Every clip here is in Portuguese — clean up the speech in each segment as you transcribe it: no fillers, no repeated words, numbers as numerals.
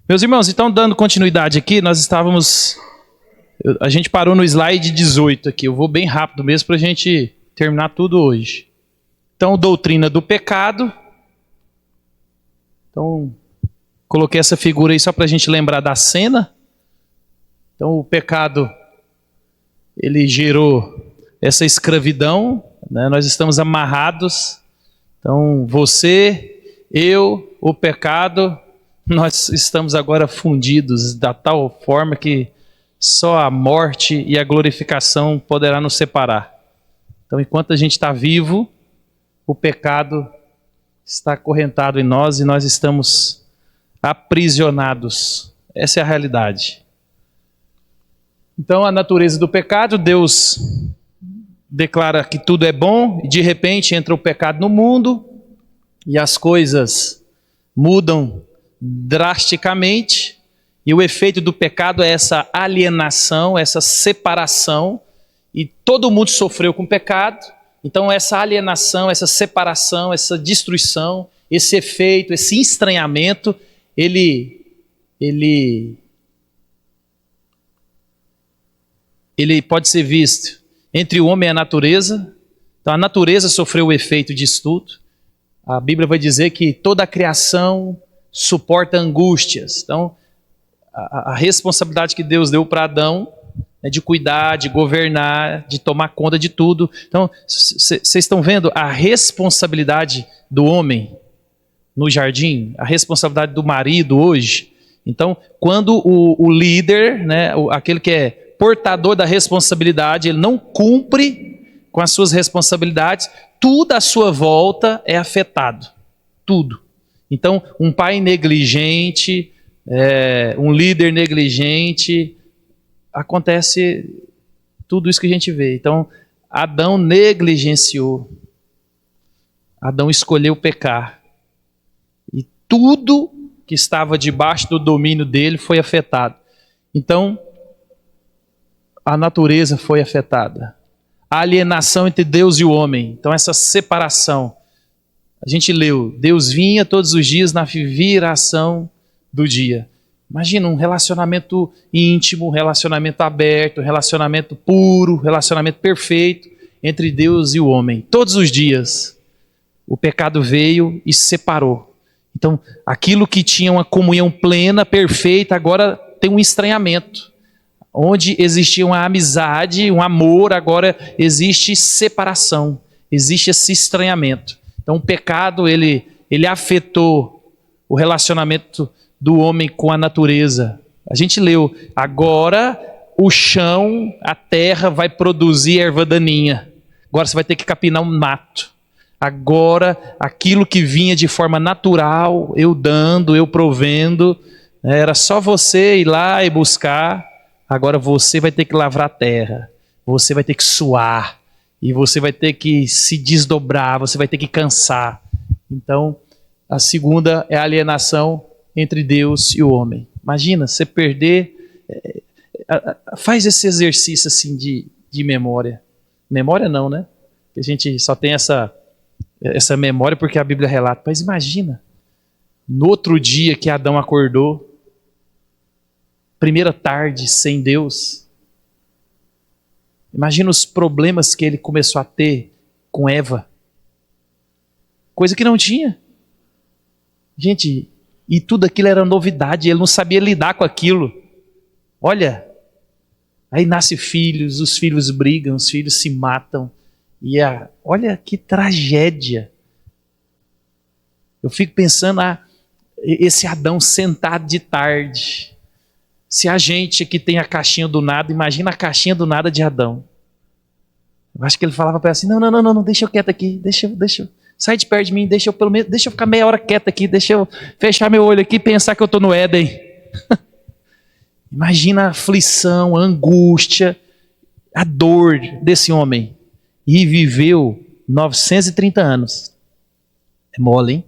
Meus irmãos, então dando continuidade aqui, a gente parou no slide 18 aqui. Eu vou bem rápido mesmo para a gente terminar tudo hoje. Então, doutrina do pecado. Então, coloquei essa figura aí só para a gente lembrar da cena. Então, o pecado, ele gerou essa escravidão, né? Nós estamos amarrados. Então, você, eu, o pecado, nós estamos agora fundidos da tal forma que só a morte e a glorificação poderá nos separar. Então, enquanto a gente está vivo, o pecado está acorrentado em nós e nós estamos aprisionados. Essa é a realidade. Então, a natureza do pecado, Deus declara que tudo é bom, e de repente entra o pecado no mundo e as coisas mudam drasticamente, e o efeito do pecado é essa alienação, essa separação, e todo mundo sofreu com o pecado. Então essa alienação, essa separação, essa destruição, esse efeito, esse estranhamento, ele pode ser visto entre o homem e a natureza. Então a natureza sofreu o efeito disso tudo. A Bíblia vai dizer que toda a criação suporta angústias. Então, a responsabilidade que Deus deu para Adão é de cuidar, de governar, de tomar conta de tudo. Então, vocês estão vendo a responsabilidade do homem no jardim, a responsabilidade do marido hoje. Então, quando o líder, né, aquele que é portador da responsabilidade, ele não cumpre com as suas responsabilidades, tudo à sua volta é afetado. Tudo. Então, um pai negligente, um líder negligente, acontece tudo isso que a gente vê. Então, Adão negligenciou. Adão escolheu pecar. E tudo que estava debaixo do domínio dele foi afetado. Então, a natureza foi afetada. A alienação entre Deus e o homem. Então, essa separação. A gente leu, Deus vinha todos os dias na viração do dia. Imagina um relacionamento íntimo, um relacionamento aberto, um relacionamento puro, um relacionamento perfeito entre Deus e o homem. Todos os dias o pecado veio e separou. Então aquilo que tinha uma comunhão plena, perfeita, agora tem um estranhamento. Onde existia uma amizade, um amor, agora existe separação, existe esse estranhamento. Então o pecado, ele afetou o relacionamento do homem com a natureza. A gente leu, agora o chão, a terra vai produzir erva daninha. Agora você vai ter que capinar um mato. Agora aquilo que vinha de forma natural, eu dando, eu provendo, era só você ir lá e buscar. Agora você vai ter que lavrar a terra. Você vai ter que suar. E você vai ter que se desdobrar, você vai ter que cansar. Então, a segunda é a alienação entre Deus e o homem. Imagina, você perder... faz esse exercício assim de memória. Memória não, né? A gente só tem essa memória porque a Bíblia relata. Mas imagina, no outro dia que Adão acordou, primeira tarde sem Deus... Imagina os problemas que ele começou a ter com Eva. Coisa que não tinha. Gente, e tudo aquilo era novidade, ele não sabia lidar com aquilo. Olha, aí nascem filhos, os filhos brigam, os filhos se matam. Olha que tragédia. Eu fico pensando, esse Adão sentado de tarde. Se a gente que tem a caixinha do nada, imagina a caixinha do nada de Adão. Eu acho que ele falava para ela assim, não, deixa eu quieto aqui, deixa eu, sai de perto de mim, deixa eu ficar meia hora quieto aqui, deixa eu fechar meu olho aqui e pensar que eu estou no Éden. Imagina a aflição, a angústia, a dor desse homem. E viveu 930 anos. É mole, hein?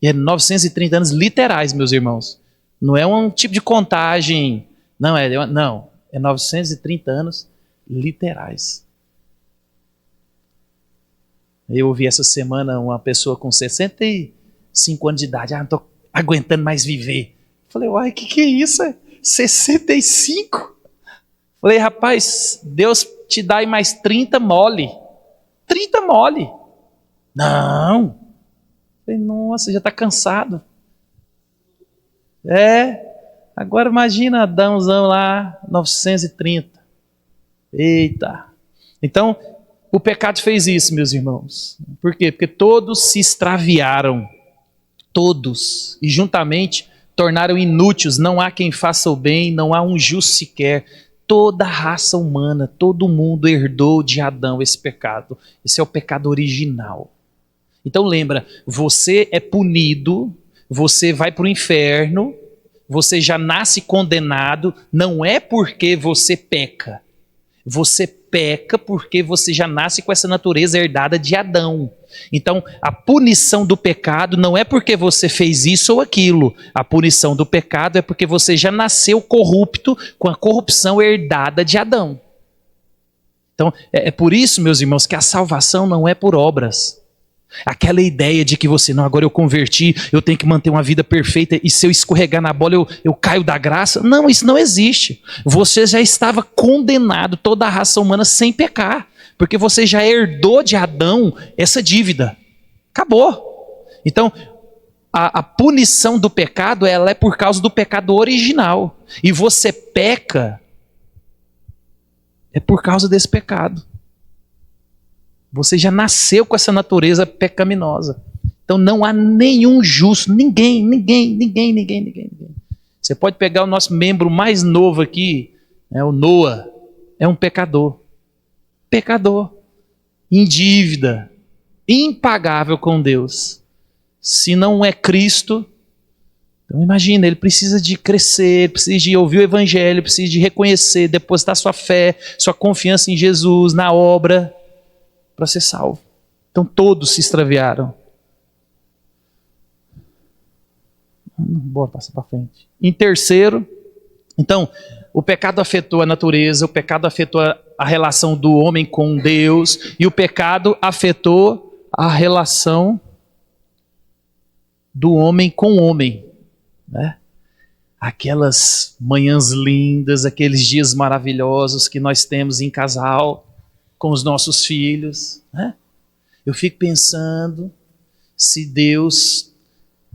E é 930 anos literais, meus irmãos. Não é um tipo de contagem, não, é 930 anos literais. Eu ouvi essa semana uma pessoa com 65 anos de idade, não estou aguentando mais viver. Falei, uai, que é isso? 65? Falei, rapaz, Deus te dá aí mais 30 mole. 30 mole. Não. Falei, nossa, já está cansado. Agora imagina Adãozão lá, 930. Eita. Então, o pecado fez isso, meus irmãos. Por quê? Porque todos se extraviaram. Todos. E juntamente tornaram inúteis. Não há quem faça o bem, não há um justo sequer. Toda a raça humana, todo mundo herdou de Adão esse pecado. Esse é o pecado original. Então lembra, você é punido, você vai para o inferno, você já nasce condenado, não é porque você peca. Você peca porque você já nasce com essa natureza herdada de Adão. Então, a punição do pecado não é porque você fez isso ou aquilo. A punição do pecado é porque você já nasceu corrupto com a corrupção herdada de Adão. Então, é por isso, meus irmãos, que a salvação não é por obras. Aquela ideia de que você, não, agora eu converti, eu tenho que manter uma vida perfeita e se eu escorregar na bola eu caio da graça. Não, isso não existe. Você já estava condenado, toda a raça humana, sem pecar. Porque você já herdou de Adão essa dívida. Acabou. Então, a punição do pecado, ela é por causa do pecado original. E você peca, é por causa desse pecado. Você já nasceu com essa natureza pecaminosa. Então não há nenhum justo, ninguém. Você pode pegar o nosso membro mais novo aqui, o Noah, é um pecador. Pecador. Em dívida. Impagável com Deus. Se não é Cristo, então imagina, ele precisa de crescer, precisa de ouvir o Evangelho, precisa de reconhecer, depositar sua fé, sua confiança em Jesus, na obra, para ser salvo. Então todos se extraviaram. Bora passar para frente. Em terceiro, então, o pecado afetou a natureza, o pecado afetou a relação do homem com Deus, e o pecado afetou a relação do homem com o homem. Né? Aquelas manhãs lindas, aqueles dias maravilhosos que nós temos em casal, com os nossos filhos, né? Eu fico pensando se Deus,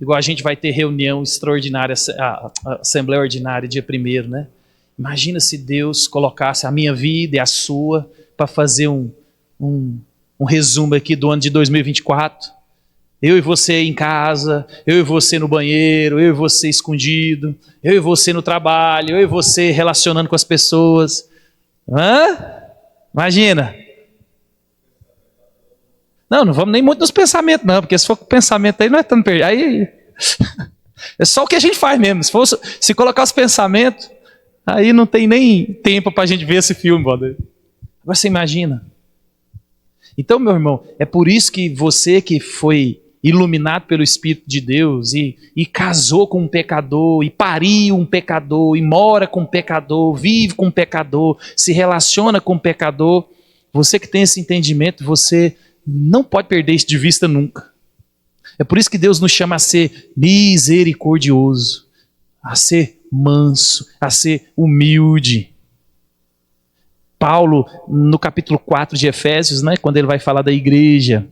igual a gente vai ter reunião extraordinária, a Assembleia Ordinária dia 1º, né? Imagina se Deus colocasse a minha vida e a sua para fazer um resumo aqui do ano de 2024. Eu e você em casa, eu e você no banheiro, eu e você escondido, eu e você no trabalho, eu e você relacionando com as pessoas. Imagina. Não vamos nem muito nos pensamentos, não, porque se for com pensamento aí, não é tão perdido. Aí é só o que a gente faz mesmo. Se colocar os pensamentos, aí não tem nem tempo para a gente ver esse filme, brother. Agora você imagina. Então, meu irmão, é por isso que você que foi iluminado pelo Espírito de Deus e casou com um pecador, e pariu um pecador, e mora com um pecador, vive com um pecador, se relaciona com um pecador, você que tem esse entendimento, você não pode perder isso de vista nunca. É por isso que Deus nos chama a ser misericordioso, a ser manso, a ser humilde. Paulo, no capítulo 4 de Efésios, né, quando ele vai falar da igreja,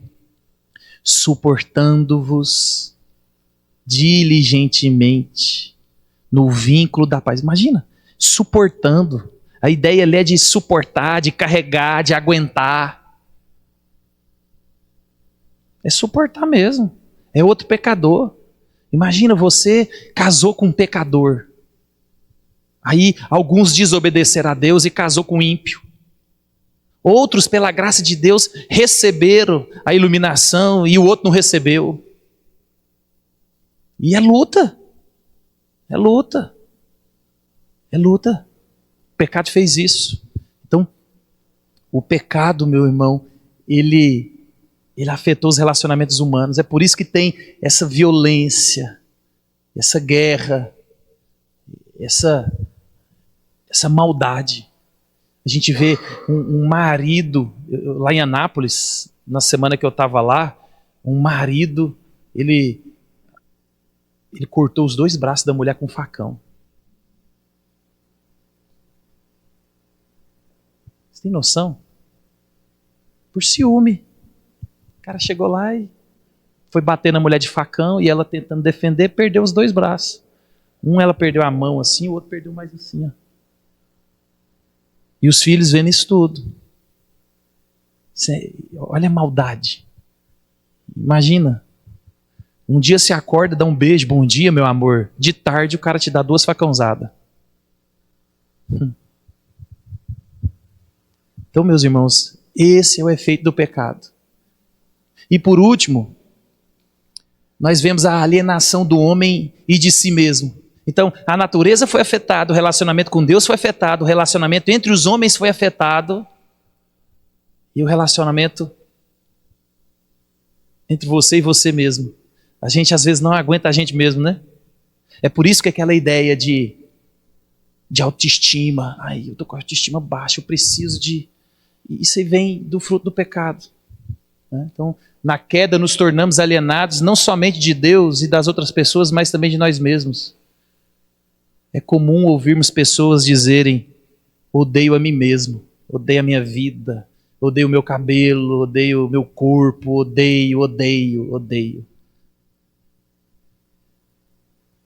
suportando-vos diligentemente no vínculo da paz. Imagina, suportando. A ideia ali é de suportar, de carregar, de aguentar. É suportar mesmo. É outro pecador. Imagina, você casou com um pecador. Aí alguns desobedeceram a Deus e casou com um ímpio. Outros, pela graça de Deus, receberam a iluminação e o outro não recebeu. E é luta. É luta. É luta. O pecado fez isso. Então, o pecado, meu irmão, ele afetou os relacionamentos humanos. É por isso que tem essa violência, essa guerra, essa maldade. A gente vê um marido, lá em Anápolis, na semana que eu estava lá, um marido, ele Ele cortou os 2 braços da mulher com um facão. Você tem noção? Por ciúme. O cara chegou lá e foi bater na mulher de facão e ela tentando defender, perdeu os 2 braços. Ela perdeu a mão assim, o outro perdeu mais assim. Ó. E os filhos vendo isso tudo. Olha a maldade. Imagina. Um dia você acorda, dá um beijo, bom dia, meu amor. De tarde o cara te dá 2 facãozadas. Então, meus irmãos, esse é o efeito do pecado. E por último, nós vemos a alienação do homem e de si mesmo. Então, a natureza foi afetada, o relacionamento com Deus foi afetado, o relacionamento entre os homens foi afetado, e o relacionamento entre você e você mesmo. A gente às vezes não aguenta a gente mesmo, né? É por isso que aquela ideia de autoestima, eu estou com a autoestima baixa, eu preciso de... Isso aí vem do fruto do pecado. Né? Então, na queda nos tornamos alienados, não somente de Deus e das outras pessoas, mas também de nós mesmos. É comum ouvirmos pessoas dizerem, odeio a mim mesmo, odeio a minha vida, odeio o meu cabelo, odeio o meu corpo, odeio.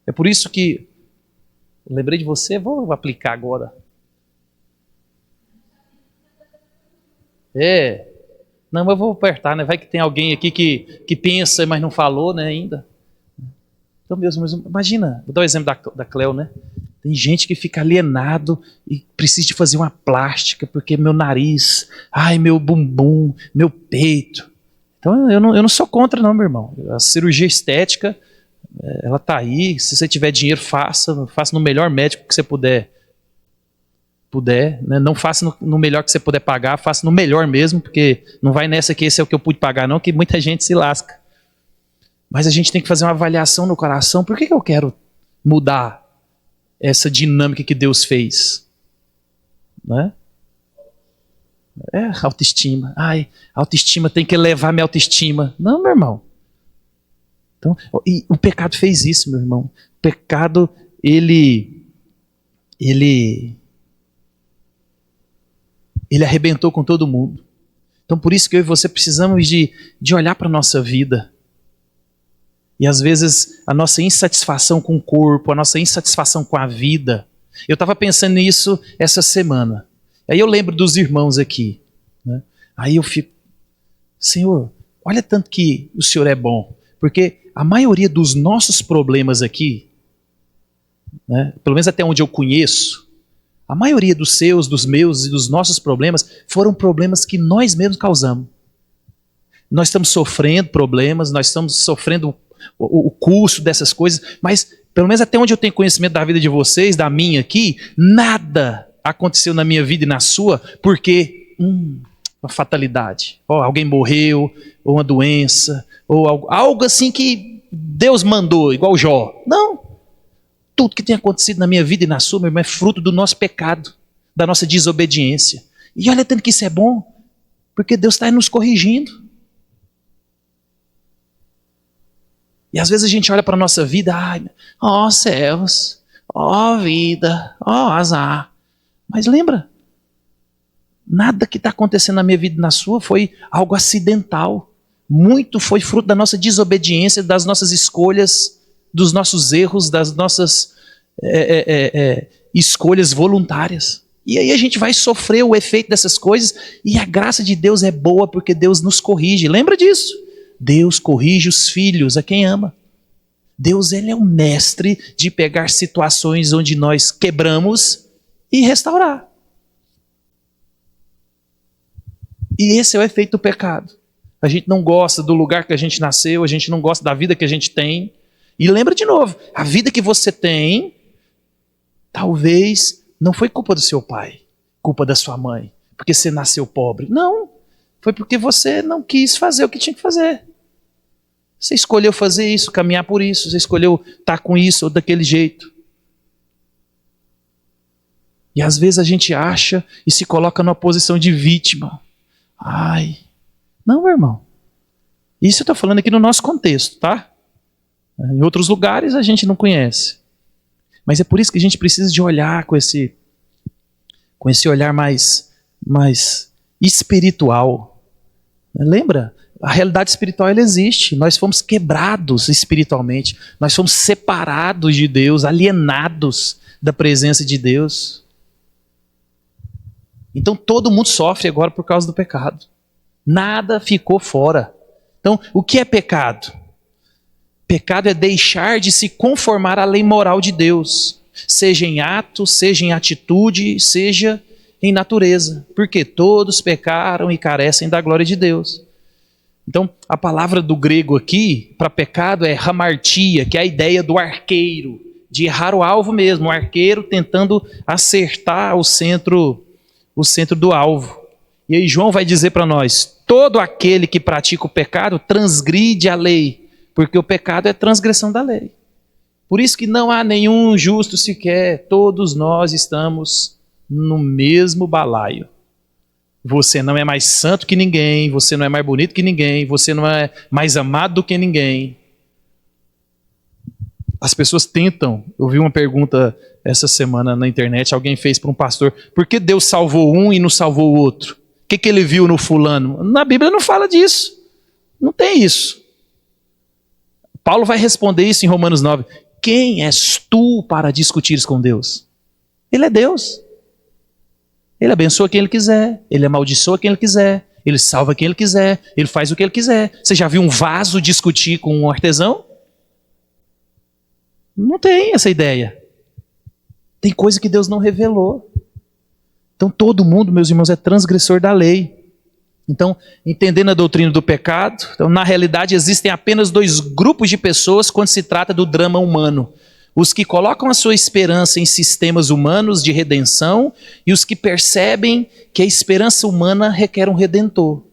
É por isso que, lembrei de você, vou aplicar agora. Não, eu vou apertar, né? Vai que tem alguém aqui que pensa, mas não falou, né, ainda. Então, meus irmãos, imagina, vou dar o exemplo da Cleo, né? Tem gente que fica alienado e precisa de fazer uma plástica, porque meu nariz, meu bumbum, meu peito. Então, eu não sou contra não, meu irmão. A cirurgia estética, ela está aí, se você tiver dinheiro, faça no melhor médico que você puder, né? Não faça no melhor que você puder pagar, faça no melhor mesmo, porque não vai nessa que esse é o que eu pude pagar não, que muita gente se lasca. Mas a gente tem que fazer uma avaliação no coração, por que eu quero mudar essa dinâmica que Deus fez? Né? Autoestima. Autoestima tem que elevar minha autoestima. Não, meu irmão. Então, e o pecado fez isso, meu irmão. O pecado, ele arrebentou com todo mundo. Então, por isso que eu e você precisamos de olhar para a nossa vida. E às vezes a nossa insatisfação com o corpo, a nossa insatisfação com a vida. Eu estava pensando nisso essa semana. Aí eu lembro dos irmãos aqui. Né? Aí eu fico, Senhor, olha tanto que o Senhor é bom. Porque a maioria dos nossos problemas aqui, né, pelo menos até onde eu conheço, a maioria dos seus, dos meus e dos nossos problemas foram problemas que nós mesmos causamos. Nós estamos sofrendo problemas, nós estamos sofrendo o custo dessas coisas, mas pelo menos até onde eu tenho conhecimento da vida de vocês, da minha aqui, nada aconteceu na minha vida e na sua porque uma fatalidade. Alguém morreu, ou uma doença, ou algo assim que Deus mandou, igual Jó. Não. Tudo que tem acontecido na minha vida e na sua, meu irmão, é fruto do nosso pecado, da nossa desobediência. E olha tanto que isso é bom, porque Deus está nos corrigindo. E às vezes a gente olha para a nossa vida, céus, vida, azar. Mas lembra, nada que está acontecendo na minha vida e na sua foi algo acidental. Muito foi fruto da nossa desobediência, das nossas escolhas, dos nossos erros, das nossas escolhas voluntárias. E aí a gente vai sofrer o efeito dessas coisas, e a graça de Deus é boa porque Deus nos corrige. Lembra disso? Deus corrige os filhos a quem ama. Deus, ele é um mestre de pegar situações onde nós quebramos e restaurar. E esse é o efeito do pecado. A gente não gosta do lugar que a gente nasceu, a gente não gosta da vida que a gente tem. E lembra de novo, a vida que você tem, talvez não foi culpa do seu pai, culpa da sua mãe, porque você nasceu pobre. Não, foi porque você não quis fazer o que tinha que fazer. Você escolheu fazer isso, caminhar por isso, você escolheu estar com isso ou daquele jeito. E às vezes a gente acha e se coloca numa posição de vítima. Não, meu irmão. Isso eu estou falando aqui no nosso contexto, tá? Em outros lugares a gente não conhece. Mas é por isso que a gente precisa de olhar com esse olhar mais espiritual. Lembra? A realidade espiritual ela existe. Nós fomos quebrados espiritualmente. Nós fomos separados de Deus, alienados da presença de Deus. Então todo mundo sofre agora por causa do pecado. Nada ficou fora. Então, o que é pecado? Pecado é deixar de se conformar à lei moral de Deus, seja em ato, seja em atitude, seja em natureza. Porque todos pecaram e carecem da glória de Deus. Então, a palavra do grego aqui para pecado é hamartia, que é a ideia do arqueiro, de errar o alvo mesmo, o arqueiro tentando acertar o centro do alvo. E aí João vai dizer para nós, todo aquele que pratica o pecado transgride a lei, porque o pecado é transgressão da lei. Por isso que não há nenhum justo sequer, todos nós estamos no mesmo balaio. Você não é mais santo que ninguém, você não é mais bonito que ninguém, você não é mais amado do que ninguém. As pessoas tentam, eu vi uma pergunta essa semana na internet, alguém fez para um pastor, por que Deus salvou um e não salvou o outro? O que ele viu no fulano? Na Bíblia não fala disso, não tem isso. Paulo vai responder isso em Romanos 9. Quem és tu para discutires com Deus? Ele é Deus. Ele abençoa quem ele quiser, ele amaldiçoa quem ele quiser, ele salva quem ele quiser, ele faz o que ele quiser. Você já viu um vaso discutir com um artesão? Não tem essa ideia. Tem coisa que Deus não revelou. Então todo mundo, meus irmãos, é transgressor da lei. Então, entendendo a doutrina do pecado, então, na realidade existem apenas dois grupos de pessoas quando se trata do drama humano. Os que colocam a sua esperança em sistemas humanos de redenção e os que percebem que a esperança humana requer um redentor.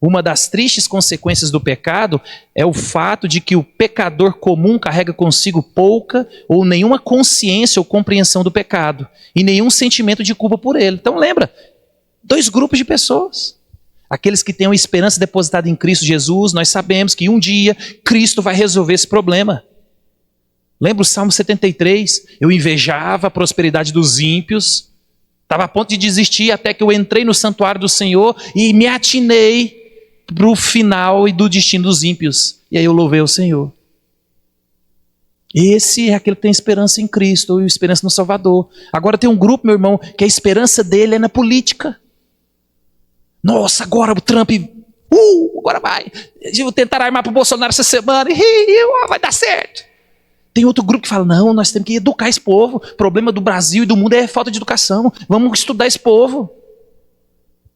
Uma das tristes consequências do pecado é o fato de que o pecador comum carrega consigo pouca ou nenhuma consciência ou compreensão do pecado e nenhum sentimento de culpa por ele. Então lembra, dois grupos de pessoas. Aqueles que têm uma esperança depositada em Cristo Jesus, nós sabemos que um dia Cristo vai resolver esse problema. Lembra o Salmo 73? Eu invejava a prosperidade dos ímpios, estava a ponto de desistir até que eu entrei no santuário do Senhor e me atinei para o final e do destino dos ímpios. E aí eu louvei o Senhor. Esse é aquele que tem esperança em Cristo, ou esperança no Salvador. Agora tem um grupo, meu irmão, que a esperança dele é na política. Nossa, agora o Trump, agora vai. Eu vou tentar armar para o Bolsonaro essa semana e vai dar certo. Tem outro grupo que fala, não, nós temos que educar esse povo. O problema do Brasil e do mundo é falta de educação. Vamos estudar esse povo.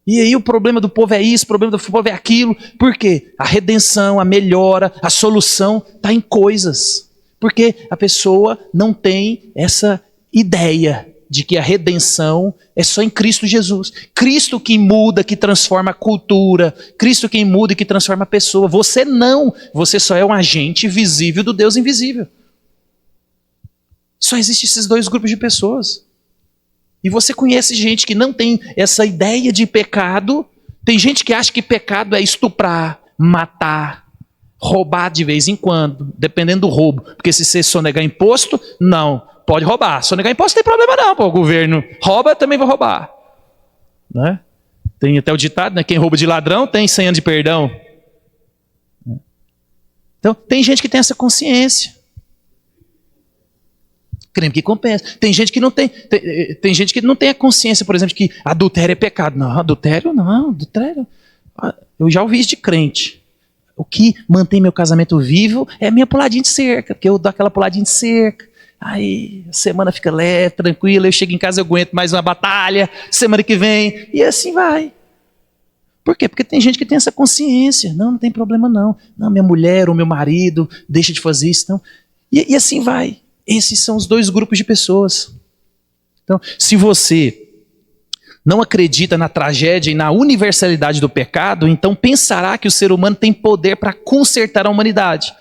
E aí o problema do povo é isso, o problema do povo é aquilo. Por quê? A redenção, a melhora, a solução está em coisas. Porque a pessoa não tem essa ideia de que a redenção é só em Cristo Jesus. Cristo que muda, que transforma a cultura. Cristo que muda e que transforma a pessoa. Você não. Você só é um agente visível do Deus invisível. Só existem esses dois grupos de pessoas. E você conhece gente que não tem essa ideia de pecado. Tem gente que acha que pecado é estuprar, matar, roubar de vez em quando, dependendo do roubo. Porque se você sonegar imposto, não, pode roubar. Sonegar imposto não tem problema não, pô. O governo rouba, também vai roubar. Né? Tem até o ditado, né? Quem rouba de ladrão tem 100 anos de perdão. Então, tem gente que tem essa consciência. Creme que compensa. Tem gente que não tem, tem gente que não tem a consciência, por exemplo, de que adultério é pecado. Não, adultério não, adultério. Eu já ouvi isso de crente. O que mantém meu casamento vivo é a minha puladinha de cerca, porque eu dou aquela puladinha de cerca. Aí a semana fica leve, tranquila, eu chego em casa, eu aguento mais uma batalha, semana que vem, e assim vai. Por quê? Porque tem gente que tem essa consciência. Não tem problema não. Não, minha mulher ou meu marido deixa de fazer isso. Não. E assim vai. Esses são os dois grupos de pessoas. Então, se você não acredita na tragédia e na universalidade do pecado, então pensará que o ser humano tem poder para consertar a humanidade.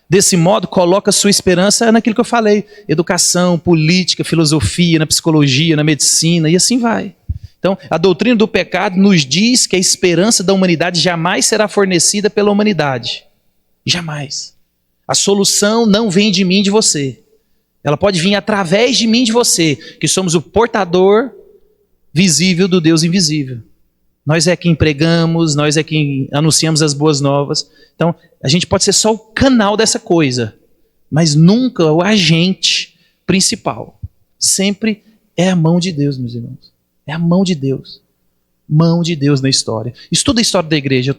Desse modo, coloca sua esperança naquilo que eu falei: educação, política, filosofia, na psicologia, na medicina, e assim vai. Então, a doutrina do pecado nos diz que a esperança da humanidade jamais será fornecida pela humanidade. Jamais. A solução não vem de mim, de você. Ela pode vir através de mim, de você, que somos o portador visível do Deus invisível. Nós é quem pregamos, nós é quem anunciamos as boas novas. Então, a gente pode ser só o canal dessa coisa, mas nunca o agente principal. Sempre é a mão de Deus, meus irmãos. É a mão de Deus. Mão de Deus na história. Estuda a história da igreja.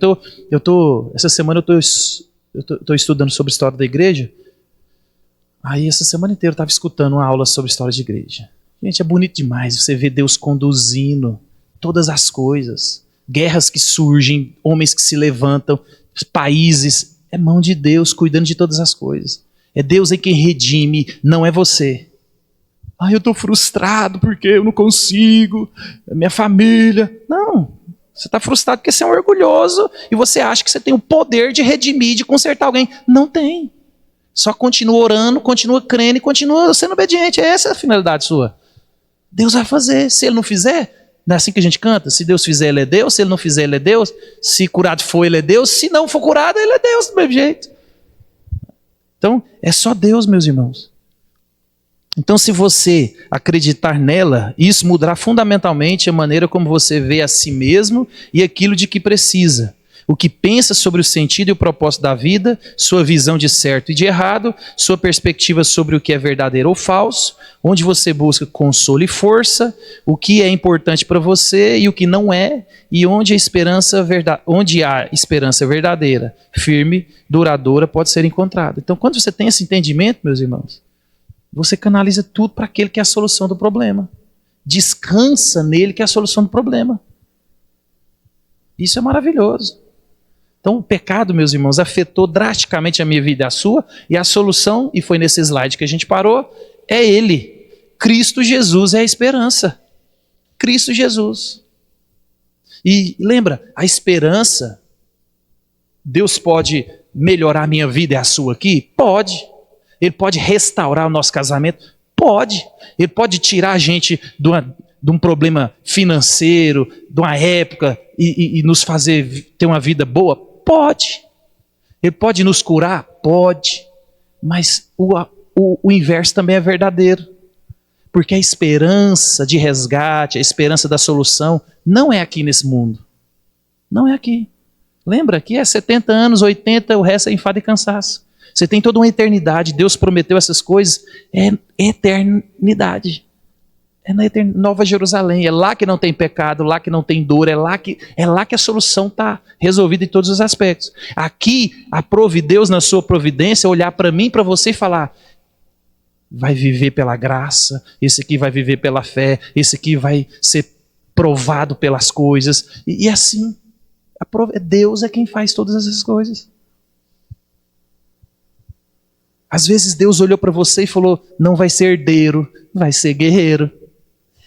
Essa semana eu estou estudando sobre a história da igreja. Aí essa semana inteira eu estava escutando uma aula sobre história de igreja. Gente, é bonito demais você ver Deus conduzindo todas as coisas. Guerras que surgem, homens que se levantam, países. É mão de Deus cuidando de todas as coisas. É Deus em quem redime, não é você. Eu estou frustrado porque eu não consigo, minha família. Não, você está frustrado porque você é um orgulhoso e você acha que você tem o poder de redimir, de consertar alguém. Não tem. Só continua orando, continua crendo e continua sendo obediente. Essa é a finalidade sua. Deus vai fazer. Se Ele não fizer, não é assim que a gente canta? Se Deus fizer, Ele é Deus. Se Ele não fizer, Ele é Deus. Se curado for, Ele é Deus. Se não for curado, Ele é Deus do mesmo jeito. Então, é só Deus, meus irmãos. Então, se você acreditar nela, isso mudará fundamentalmente a maneira como você vê a si mesmo e aquilo de que precisa. O que pensa sobre o sentido e o propósito da vida, sua visão de certo e de errado, sua perspectiva sobre o que é verdadeiro ou falso, onde você busca consolo e força, o que é importante para você e o que não é, e onde há esperança verdadeira, firme, duradoura, pode ser encontrada. Então, quando você tem esse entendimento, meus irmãos, você canaliza tudo para aquele que é a solução do problema. Descansa nele que é a solução do problema. Isso é maravilhoso. Então o pecado, meus irmãos, afetou drasticamente a minha vida e a sua, e a solução, e foi nesse slide que a gente parou, é Ele. Cristo Jesus é a esperança. Cristo Jesus. E lembra, a esperança, Deus pode melhorar a minha vida e a sua aqui? Pode. Ele pode restaurar o nosso casamento? Pode. Ele pode tirar a gente de um problema financeiro, de uma época, e nos fazer ter uma vida boa? Pode. Ele pode nos curar? Pode. Mas o inverso também é verdadeiro. Porque a esperança de resgate, a esperança da solução, não é aqui nesse mundo. Não é aqui. Lembra? Aqui é 70 anos, 80, o resto é enfado e cansaço. Você tem toda uma eternidade, Deus prometeu essas coisas, é eternidade. É na Nova Jerusalém, é lá que não tem pecado, lá que não tem dor, é lá que a solução está resolvida em todos os aspectos. Aqui, Deus na sua providência, olhar para mim, para você e falar, vai viver pela graça, esse aqui vai viver pela fé, esse aqui vai ser provado pelas coisas, e assim, Deus é quem faz todas essas coisas. Às vezes Deus olhou para você e falou, não vai ser herdeiro, vai ser guerreiro.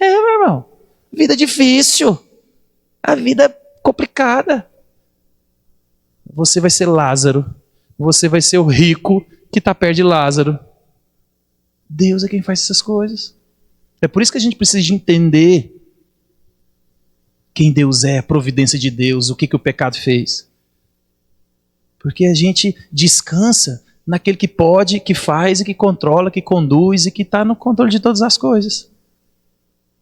Meu irmão, vida difícil, a vida complicada. Você vai ser Lázaro, você vai ser o rico que está perto de Lázaro. Deus é quem faz essas coisas. É por isso que a gente precisa de entender quem Deus é, a providência de Deus, o que o pecado fez. Porque a gente descansa naquele que pode, que faz e que controla, que conduz e que está no controle de todas as coisas.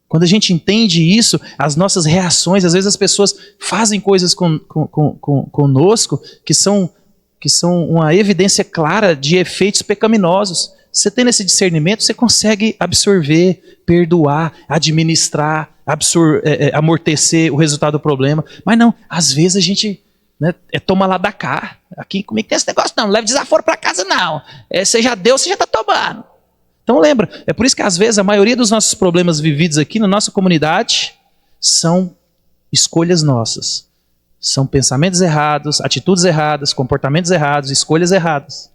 Quando a gente entende isso, as nossas reações, às vezes as pessoas fazem coisas conosco que são uma evidência clara de efeitos pecaminosos. Você tendo esse discernimento, você consegue absorver, perdoar, administrar, amortecer o resultado do problema. Mas não, às vezes a gente toma lá da cá. Aqui comigo tem esse negócio não leva desaforo para casa não. Você já deu, você já está tomando. Então lembra, é por isso que às vezes a maioria dos nossos problemas vividos aqui na nossa comunidade são escolhas nossas. São pensamentos errados, atitudes erradas, comportamentos errados, escolhas erradas.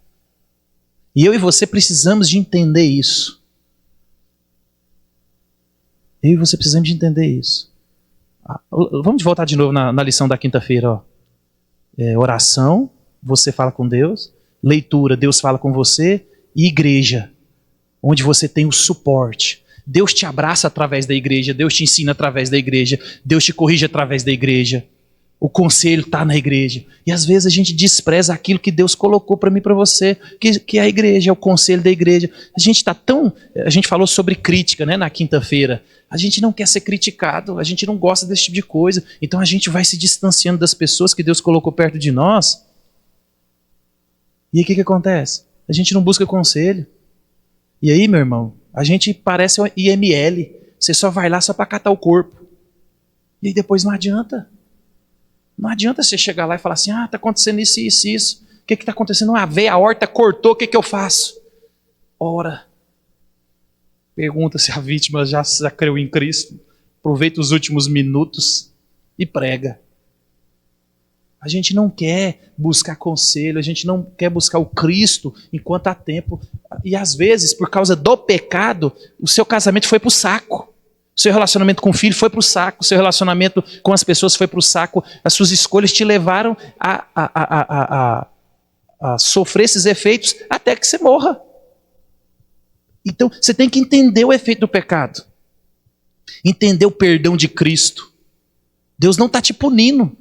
E eu e você precisamos de entender isso. Eu e você precisamos de entender isso. Vamos voltar de novo na lição da quinta-feira. Oração, você fala com Deus. Leitura, Deus fala com você. E igreja, onde você tem o suporte. Deus te abraça através da igreja, Deus te ensina através da igreja, Deus te corrige através da igreja. O conselho está na igreja. E às vezes a gente despreza aquilo que Deus colocou para mim e para você, que é a igreja, é o conselho da igreja. A gente falou sobre crítica, né, na quinta-feira. A gente não quer ser criticado, a gente não gosta desse tipo de coisa. Então a gente vai se distanciando das pessoas que Deus colocou perto de nós. E aí o que acontece? A gente não busca conselho. E aí, meu irmão, a gente parece o IML. Você só vai lá só para catar o corpo. E aí depois não adianta. Não adianta você chegar lá e falar assim, está acontecendo isso, isso, isso. O que está acontecendo? A veia, a aorta cortou, o que eu faço? Ora. Pergunta se a vítima já creu em Cristo. Aproveita os últimos minutos e prega. A gente não quer buscar conselho, a gente não quer buscar o Cristo enquanto há tempo. E às vezes, por causa do pecado, o seu casamento foi para o saco. Seu relacionamento com o filho foi para o saco, seu relacionamento com as pessoas foi para o saco, as suas escolhas te levaram a sofrer esses efeitos até que você morra. Então, você tem que entender o efeito do pecado. Entender o perdão de Cristo. Deus não está te punindo.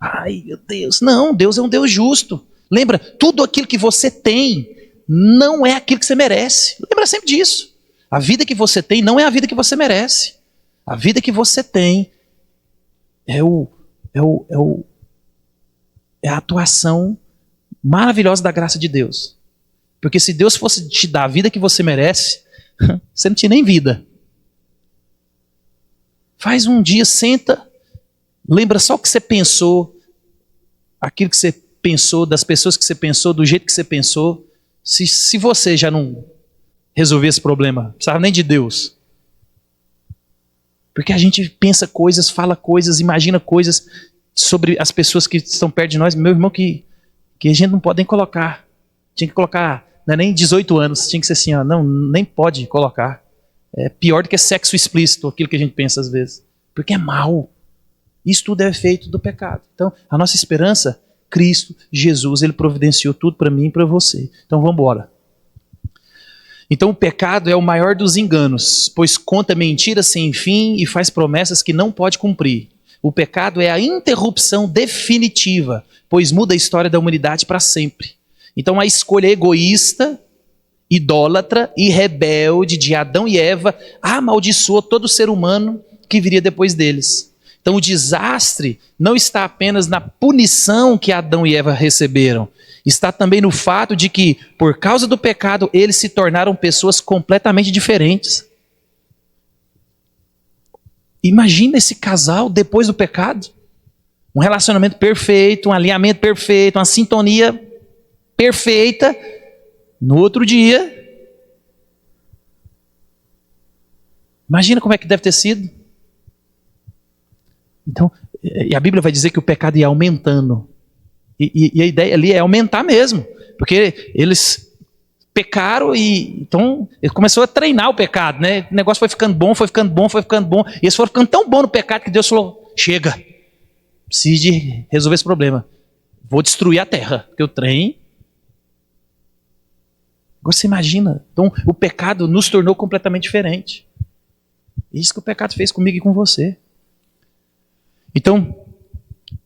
Ai, meu Deus. Não, Deus é um Deus justo. Lembra, tudo aquilo que você tem não é aquilo que você merece. Lembra sempre disso. A vida que você tem não é a vida que você merece. A vida que você tem é a atuação maravilhosa da graça de Deus. Porque se Deus fosse te dar a vida que você merece, você não tinha nem vida. Faz um dia, senta, lembra só o que você pensou, aquilo que você pensou, das pessoas que você pensou, do jeito que você pensou. Se você já não resolver esse problema, não precisava nem de Deus. Porque a gente pensa coisas, fala coisas, imagina coisas sobre as pessoas que estão perto de nós, meu irmão, que a gente não pode nem colocar. Tinha que colocar, não é nem 18 anos, tinha que ser assim, não, nem pode colocar. É pior do que sexo explícito, aquilo que a gente pensa às vezes. Porque é mal. Isso tudo é efeito do pecado. Então, a nossa esperança, Cristo, Jesus, Ele providenciou tudo para mim e para você. Então, vamos embora. Então o pecado é o maior dos enganos, pois conta mentiras sem fim e faz promessas que não pode cumprir. O pecado é a interrupção definitiva, pois muda a história da humanidade para sempre. Então a escolha egoísta, idólatra e rebelde de Adão e Eva amaldiçoou todo ser humano que viria depois deles. Então o desastre não está apenas na punição que Adão e Eva receberam, está também no fato de que, por causa do pecado, eles se tornaram pessoas completamente diferentes. Imagina esse casal depois do pecado. Um relacionamento perfeito, um alinhamento perfeito, uma sintonia perfeita. No outro dia, imagina como é que deve ter sido. Então, e a Bíblia vai dizer que o pecado ia aumentando. E a ideia ali é aumentar mesmo. Porque eles pecaram e então ele começou a treinar o pecado, né? O negócio foi ficando bom, foi ficando bom, foi ficando bom. E eles foram ficando tão bom no pecado que Deus falou, chega, preciso de resolver esse problema. Vou destruir a terra, porque o trem... Agora você imagina, então o pecado nos tornou completamente diferente. Isso que o pecado fez comigo e com você. Então,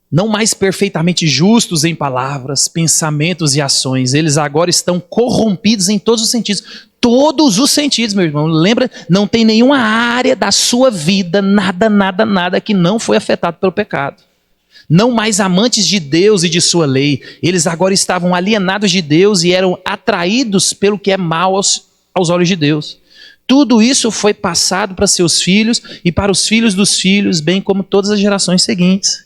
não mais perfeitamente justos em palavras, pensamentos e ações, eles agora estão corrompidos em todos os sentidos. Todos os sentidos, meu irmão. Lembra? Não tem nenhuma área da sua vida, nada que não foi afetado pelo pecado. Não mais amantes de Deus e de sua lei. Eles agora estavam alienados de Deus e eram atraídos pelo que é mal aos olhos de Deus. Tudo isso foi passado para seus filhos e para os filhos dos filhos, bem como todas as gerações seguintes.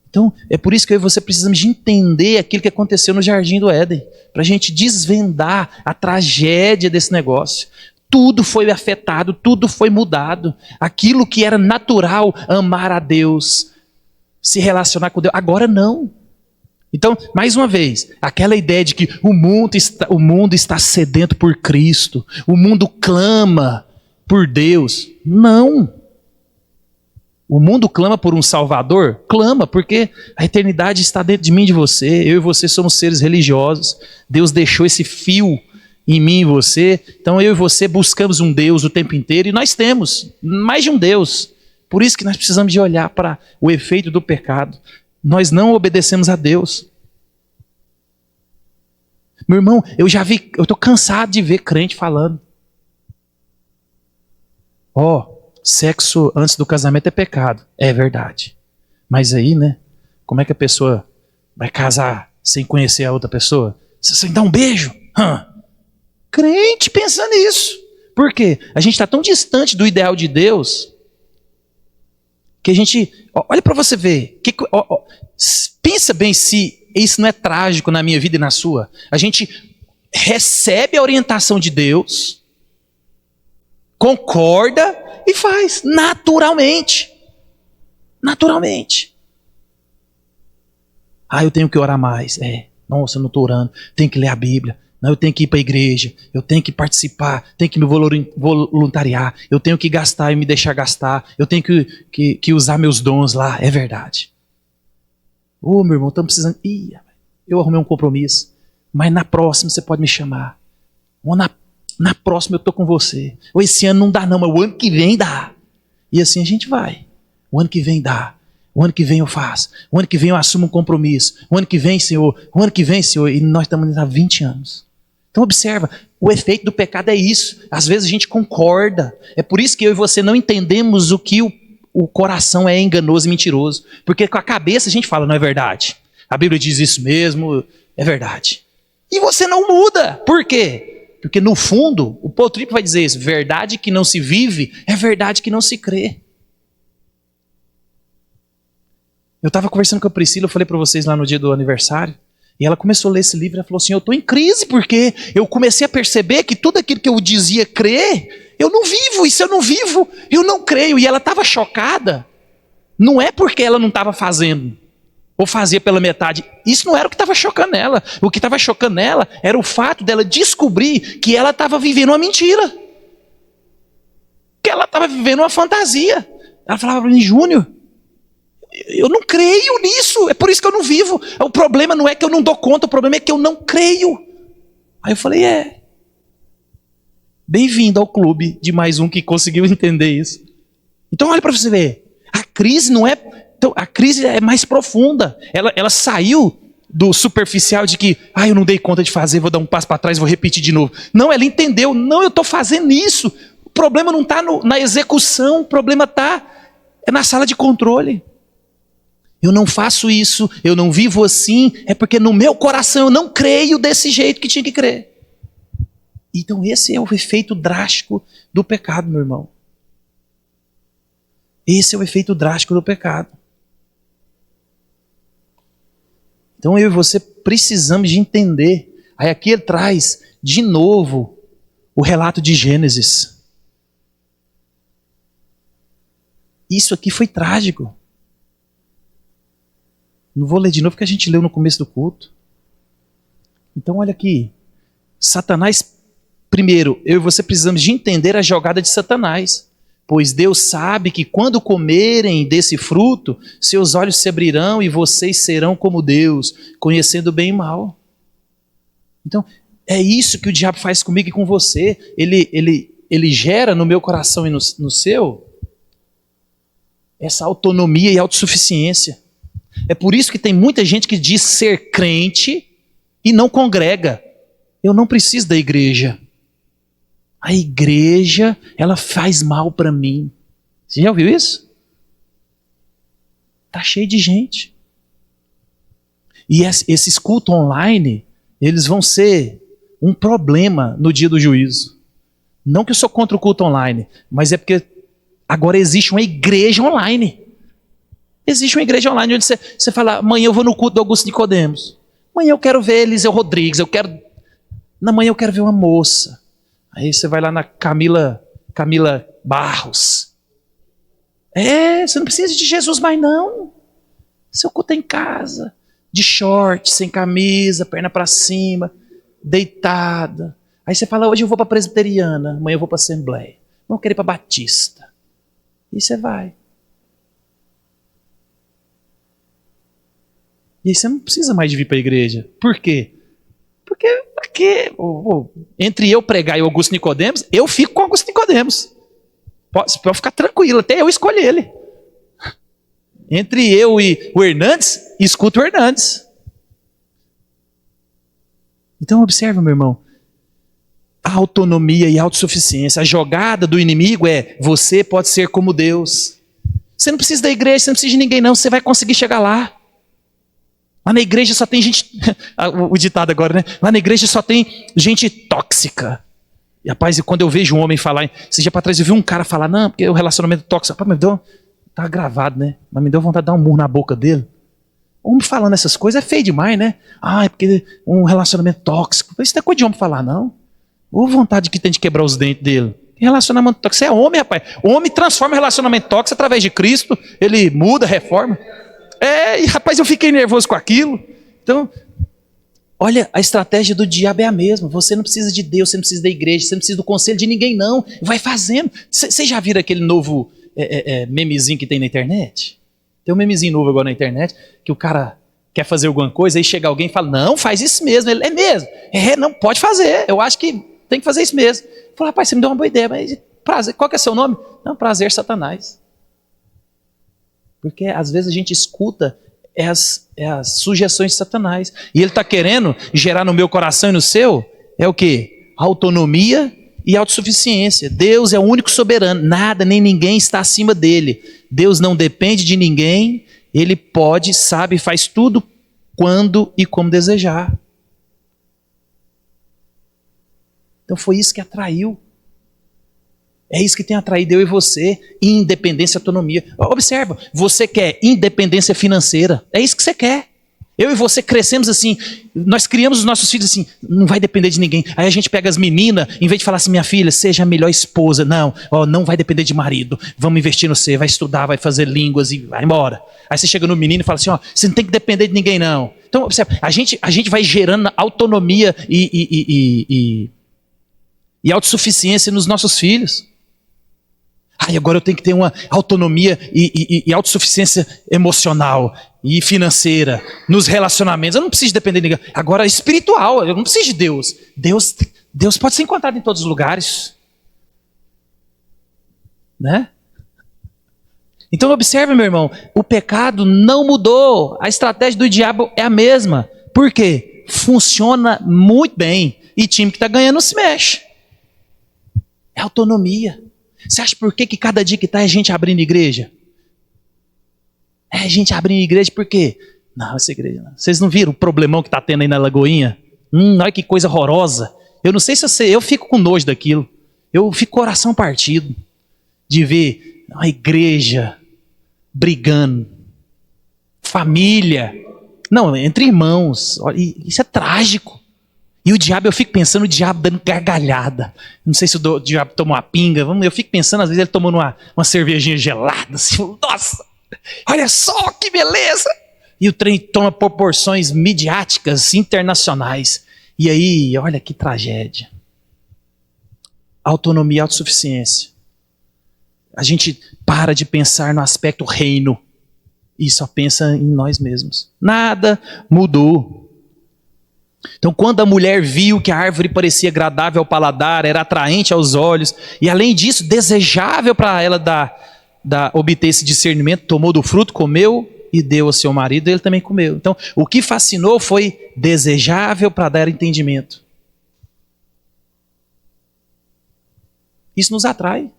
Então, é por isso que eu e você precisamos de entender aquilo que aconteceu no Jardim do Éden, para a gente desvendar a tragédia desse negócio. Tudo foi afetado, tudo foi mudado. Aquilo que era natural, amar a Deus, se relacionar com Deus, agora não. Então, mais uma vez, aquela ideia de que o mundo está sedento por Cristo, o mundo clama por Deus. Não. O mundo clama por um Salvador? Clama, porque a eternidade está dentro de mim e de você. Eu e você somos seres religiosos. Deus deixou esse fio em mim e você. Então eu e você buscamos um Deus o tempo inteiro, e nós temos mais de um Deus. Por isso que nós precisamos de olhar para o efeito do pecado. Nós não obedecemos a Deus. Meu irmão, eu estou cansado de ver crente falando: sexo antes do casamento é pecado. É verdade. Mas aí, né, como é que a pessoa vai casar sem conhecer a outra pessoa? Sem dar um beijo? Crente pensa nisso. Por quê? A gente está tão distante do ideal de Deus que a gente... olha para você ver. Pensa bem se isso não é trágico na minha vida e na sua. A gente recebe a orientação de Deus, concorda e faz naturalmente. Naturalmente. Eu tenho que orar mais. Nossa, eu não estou orando. Tenho que ler a Bíblia. Não, eu tenho que ir para a igreja. Eu tenho que participar. Tenho que me voluntariar. Eu tenho que gastar e me deixar gastar. Eu tenho que usar meus dons lá. É verdade. Meu irmão, estamos precisando... eu arrumei um compromisso. Mas na próxima você pode me chamar. Ou na próxima eu estou com você. Ou esse ano não dá não, mas o ano que vem dá. E assim a gente vai. O ano que vem dá. O ano que vem eu faço. O ano que vem eu assumo um compromisso. O ano que vem, Senhor. O ano que vem, Senhor. E nós estamos há 20 anos. Então observa, o efeito do pecado é isso. Às vezes a gente concorda. É por isso que eu e você não entendemos o que o coração é enganoso e mentiroso. Porque com a cabeça a gente fala: não é verdade. A Bíblia diz isso mesmo, é verdade. E você não muda. Por quê? Porque no fundo, o Paul Tripp vai dizer isso: verdade que não se vive é verdade que não se crê. Eu estava conversando com a Priscila, eu falei para vocês lá no dia do aniversário, e ela começou a ler esse livro e ela falou assim: eu estou em crise porque eu comecei a perceber que tudo aquilo que eu dizia crer, eu não vivo, e se eu não vivo, eu não creio. E ela estava chocada, não é porque ela não estava fazendo, ou fazia pela metade, isso não era o que estava chocando ela. O que estava chocando ela era o fato dela descobrir que ela estava vivendo uma mentira, que ela estava vivendo uma fantasia. Ela falava para mim: Júnior, eu não creio nisso, é por isso que eu não vivo. O problema não é que eu não dou conta, o problema é que eu não creio. Aí eu falei: bem-vindo ao clube de mais um que conseguiu entender isso. Então olha para você ver, a crise não é... Então, a crise é mais profunda. Ela saiu do superficial de que eu não dei conta de fazer, vou dar um passo para trás, vou repetir de novo. Não, ela entendeu: não, eu estou fazendo isso. O problema não está na execução, o problema está na sala de controle. Eu não faço isso, eu não vivo assim, é porque no meu coração eu não creio desse jeito que tinha que crer. Então esse é o efeito drástico do pecado, meu irmão. Esse é o efeito drástico do pecado. Então eu e você precisamos de entender. Aí aqui ele traz de novo o relato de Gênesis. Isso aqui foi trágico. Não vou ler de novo porque a gente leu no começo do culto. Então olha aqui. Satanás, primeiro, eu e você precisamos de entender a jogada de Satanás. Pois Deus sabe que quando comerem desse fruto, seus olhos se abrirão e vocês serão como Deus, conhecendo bem e mal. Então, é isso que o diabo faz comigo e com você. Ele gera no meu coração e no seu essa autonomia e autossuficiência. É por isso que tem muita gente que diz ser crente e não congrega. Eu não preciso da igreja. A igreja, ela faz mal para mim. Você já ouviu isso? Tá cheio de gente. E esses cultos online, eles vão ser um problema no dia do juízo. Não que eu sou contra o culto online, mas é porque agora existe uma igreja online. Existe uma igreja online onde você fala: amanhã eu vou no culto do Augusto Nicodemos. Amanhã eu quero ver Eliseu Rodrigues. Na manhã eu quero ver uma moça. Aí você vai lá na Camila Barros. Você não precisa de Jesus mais não. Seu culto é em casa. De short, sem camisa, perna para cima, deitada. Aí você fala: hoje eu vou para a presbiteriana, amanhã eu vou para a Assembleia. Não quero ir para Batista. E você vai. E aí você não precisa mais de vir para a igreja. Por quê? Porque porque entre eu pregar e o Augusto Nicodemos, eu fico com o Augusto Nicodemos. Pode ficar tranquilo, até eu escolho ele. Entre eu e o Hernandes, escuto o Hernandes. Então observe, meu irmão, a autonomia e a autossuficiência. A jogada do inimigo é: você pode ser como Deus. Você não precisa da igreja, você não precisa de ninguém não, você vai conseguir chegar lá. Lá na igreja só tem gente, o ditado agora, né? Lá na igreja só tem gente tóxica. E rapaz, quando eu vejo um homem falar, esse dia para trás eu vi um cara falar, não, porque o relacionamento tóxico, rapaz, tá gravado, né? Mas me deu vontade de dar um murro na boca dele. Homem falando essas coisas é feio demais, né? Ah, é porque um relacionamento tóxico. Isso não é coisa de homem falar, não. Ou vontade que tem de quebrar os dentes dele. Relacionamento tóxico, você é homem, rapaz. O homem transforma relacionamento tóxico através de Cristo. Ele muda, reforma. E rapaz, eu fiquei nervoso com aquilo. Então, olha, a estratégia do diabo é a mesma. Você não precisa de Deus, você não precisa da igreja, você não precisa do conselho de ninguém, não. Vai fazendo. Vocês já viram aquele novo memezinho que tem na internet? Tem um memezinho novo agora na internet, que o cara quer fazer alguma coisa, aí chega alguém e fala, não, faz isso mesmo. Ele, é mesmo? Não, pode fazer. Eu acho que tem que fazer isso mesmo. Fala, rapaz, você me deu uma boa ideia, mas prazer, qual que é seu nome? Não, prazer, Satanás. Porque às vezes a gente escuta as sugestões de Satanás. E ele está querendo gerar no meu coração e no seu, é o quê? Autonomia e autossuficiência. Deus é o único soberano, nada nem ninguém está acima dele. Deus não depende de ninguém, ele pode, sabe, faz tudo quando e como desejar. Então foi isso que atraiu. É isso que tem atraído eu e você, independência e autonomia. Observa, você quer independência financeira, é isso que você quer. Eu e você crescemos assim, nós criamos os nossos filhos assim, não vai depender de ninguém. Aí a gente pega as meninas, em vez de falar assim, minha filha, seja a melhor esposa. Não, não vai depender de marido, vamos investir no você, vai estudar, vai fazer línguas e vai embora. Aí você chega no menino e fala assim, você não tem que depender de ninguém não. Então, observa, a gente vai gerando autonomia e autossuficiência nos nossos filhos. Agora eu tenho que ter uma autonomia e autossuficiência emocional e financeira nos relacionamentos. Eu não preciso depender de ninguém. Agora, espiritual, eu não preciso de Deus. Deus pode ser encontrado em todos os lugares. Né? Então observe, meu irmão, o pecado não mudou. A estratégia do diabo é a mesma. Por quê? Funciona muito bem. E time que está ganhando não se mexe. É autonomia. Você acha por que cada dia que está é gente abrindo igreja? É gente abrindo igreja por quê? Não, essa igreja não. Vocês não viram o problemão que está tendo aí na Lagoinha? Olha que coisa horrorosa. Eu não sei se eu fico com nojo daquilo. Eu fico com o coração partido de ver uma igreja brigando. Família. Não, entre irmãos. Isso é trágico. E o diabo, eu fico pensando, o diabo dando gargalhada. Não sei se o diabo tomou uma pinga. Eu fico pensando, às vezes ele tomando uma cervejinha gelada. Assim, nossa, olha só que beleza. E o trem toma proporções midiáticas internacionais. E aí, olha que tragédia. Autonomia e autossuficiência. A gente para de pensar no aspecto reino. E só pensa em nós mesmos. Nada mudou. Então, quando a mulher viu que a árvore parecia agradável ao paladar, era atraente aos olhos, e além disso, desejável para ela obter esse discernimento, tomou do fruto, comeu e deu ao seu marido, e ele também comeu. Então, o que fascinou foi desejável para dar entendimento. Isso nos atrai.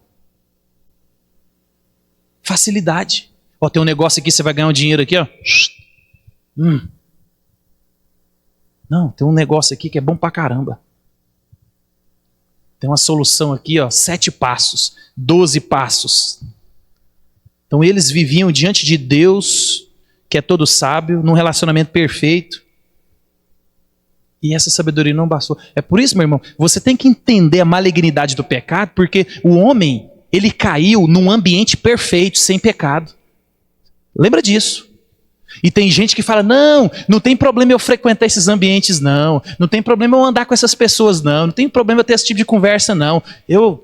Facilidade. Tem um negócio aqui, você vai ganhar um dinheiro aqui, ó. Não, tem um negócio aqui que é bom pra caramba. Tem uma solução aqui, 7 passos, 12 passos. Então eles viviam diante de Deus, que é todo sábio, num relacionamento perfeito. E essa sabedoria não bastou. É por isso, meu irmão, você tem que entender a malignidade do pecado, porque o homem, ele caiu num ambiente perfeito, sem pecado. Lembra disso. E tem gente que fala, não tem problema eu frequentar esses ambientes, não tem problema eu andar com essas pessoas, não tem problema eu ter esse tipo de conversa, não. Eu